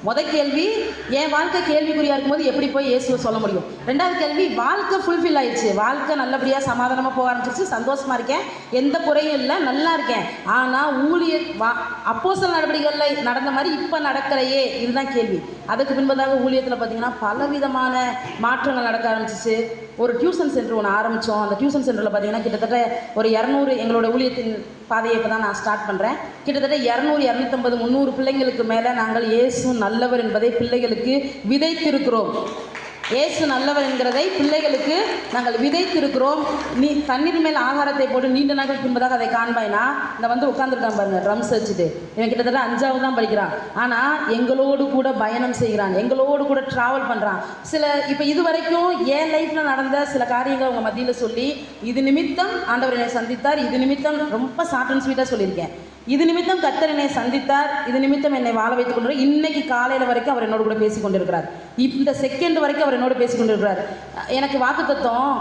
முதல் கேள்வி, என் வாழ்க்கை கேள்விக்குறியா இருக்கும்போது எப்படி போய் இயேசுவை சொல்ல முடியும்? ரெண்டாவது கேள்வி, வாழ்க்கை ஃபுல்ஃபில் ஆயிடுச்சு, வாழ்க்கை நல்லபடியாக சமாதானமாக போக ஆரம்பிச்சிருச்சு, சந்தோஷமாக இருக்கேன், எந்த குறையும் இல்லை, நல்லா இருக்கேன். ஆனால் அப்போஸ்தலர் நடவடிக்கைகளில் நடந்த மாதிரி இப்போ நடக்கிறையே, இதுதான் கேள்வி. அதுக்கு பின்பதாக ஊழியத்தில் பார்த்தீங்கன்னா பலவிதமான மாற்றங்கள் நடக்க ஆரம்பிச்சிச்சு. ஒரு டியூஷன் சென்டர் ஒன்று ஆரம்பித்தோம். அந்த டியூஷன் சென்டரில் பார்த்தீங்கன்னா கிட்டத்தட்ட ஒரு 200, எங்களோட ஊழியத்தின் பாதையை இப்போ தான் நான் ஸ்டார்ட் பண்ணுறேன். கிட்டத்தட்ட 200, 250, 300 பிள்ளைங்களுக்கு மேலே நாங்கள் இயேசு நல்லவர் என்பதை பிள்ளைகளுக்கு விதைத்திருக்கிறோம். இயேசு நல்லவர் என்கிறதை பிள்ளைகளுக்கு நாங்கள் விதைத்திருக்கிறோம். நீ தண்ணீர் மேல் ஆகாரத்தை போட்டு நீண்ட நாட்கள் பின்பதாக அதை காண்பாய்னா, இந்த வந்து உட்காந்துருக்கான் பாருங்க, ட்ரம்ஸ் வச்சுட்டு. இவன் கிட்டத்தட்ட 5வது தான் படிக்கிறான். ஆனால் எங்களோடு கூட பயணம் செய்கிறான், எங்களோடு கூட ட்ராவல் பண்ணுறான். இப்போ இது வரைக்கும் என் லைஃப்பில் நடந்த சில காரியங்கள் அவங்க மத்தியில் சொல்லி, இது நிமித்தம் ஆண்டவர் என்னை சந்தித்தார், இது நிமித்தம் ரொம்ப ஷார்ட் அண்ட் ஸ்வீட்டாக சொல்லியிருக்கேன். இது நிமித்தம் கர்த்தர் என்னை சந்தித்தார், இது நிமித்தம் என்னை வாழ வைத்துக் கொண்டு இன்னைக்கு காலையில் வரைக்கும் அவர் என்னோடு கூட பேசி கொண்டிருக்கிறார். இந்த செகண்ட் வரைக்கும் அவர் என்னோடு பேசி கொண்டிருக்கிறார். எனக்கு வாக்குத்தத்தம்,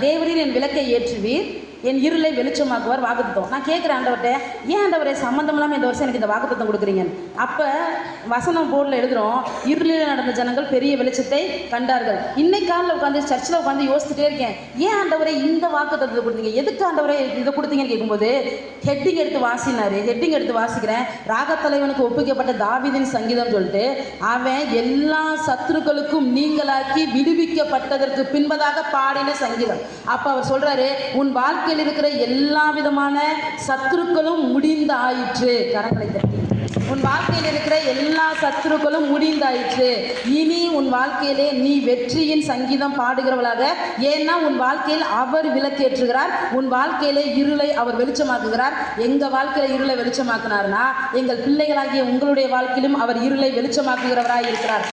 தேவரீர் என் விளக்கை ஏற்றுவீர், என் இருளை வெளிச்சமாக்குவார் வாக்குத்தத்தம். நான் கேட்குறேன் ஆண்டவர்கிட்ட, ஏன் ஆண்டவரே சம்மந்தம் இல்லாமல் இந்த வருஷம் எனக்கு இந்த வாக்குத்தத்தம் கொடுக்குறீங்கன்னு. அப்போ வசனம் போர்டில் எழுதுகிறோம், இருளில் நடந்த ஜனங்கள் பெரிய வெளிச்சத்தை கண்டார்கள். இன்னைக்கு காலில் உட்காந்து சர்ச்சில் உட்காந்து யோசிச்சுட்டே இருக்கேன், ஏன் ஆண்டவரே இந்த வாக்குத்தத்தத்தை கொடுத்தீங்க, எதுக்கு ஆண்டவரே இதை கொடுத்தீங்கன்னு கேட்கும்போது ஹெட்டிங் எடுத்து வாசினார். ஹெட்டிங் எடுத்து வாசிக்கிறேன், ராகத்தலைவனுக்கு ஒப்புக்கப்பட்ட தாவீதின் சங்கீதம் சொல்லிட்டு, அவன் எல்லா சத்துருக்களுக்கும் நீங்களாக்கி விடுவிக்கப்பட்டதற்கு பின்பதாக பாடின சங்கீதம். அப்போ அவர் சொல்கிறாரு, உன் வாழ்க்கை இருக்கிற எல்லா விதமான சத்துருக்களும் முடிந்தாயிற்று. கரங்களை தட்டி, உன் வாழ்க்கையில் இருக்கிற எல்லா சத்துருக்களும் முடிந்தாயிற்று. இனி உன் வாழ்க்கையிலே நீ வெற்றியின் சங்கீதம் பாடுகிறவளாக. ஏன்னா உன் வாழ்க்கையில் அவர் விளக்கேற்றுகிறார், உன் வாழ்க்கையிலே இருளை அவர் வெளிச்சமாக்குகிறார். எங்கள் வாழ்க்கையில் இருளை வெளிச்சமாக்குனார்னா, எங்கள் பிள்ளைகளாகிய உங்களுடைய வாழ்க்கையிலும் அவர் இருளை வெளிச்சமாக்குகிறவராய் இருக்கிறார்.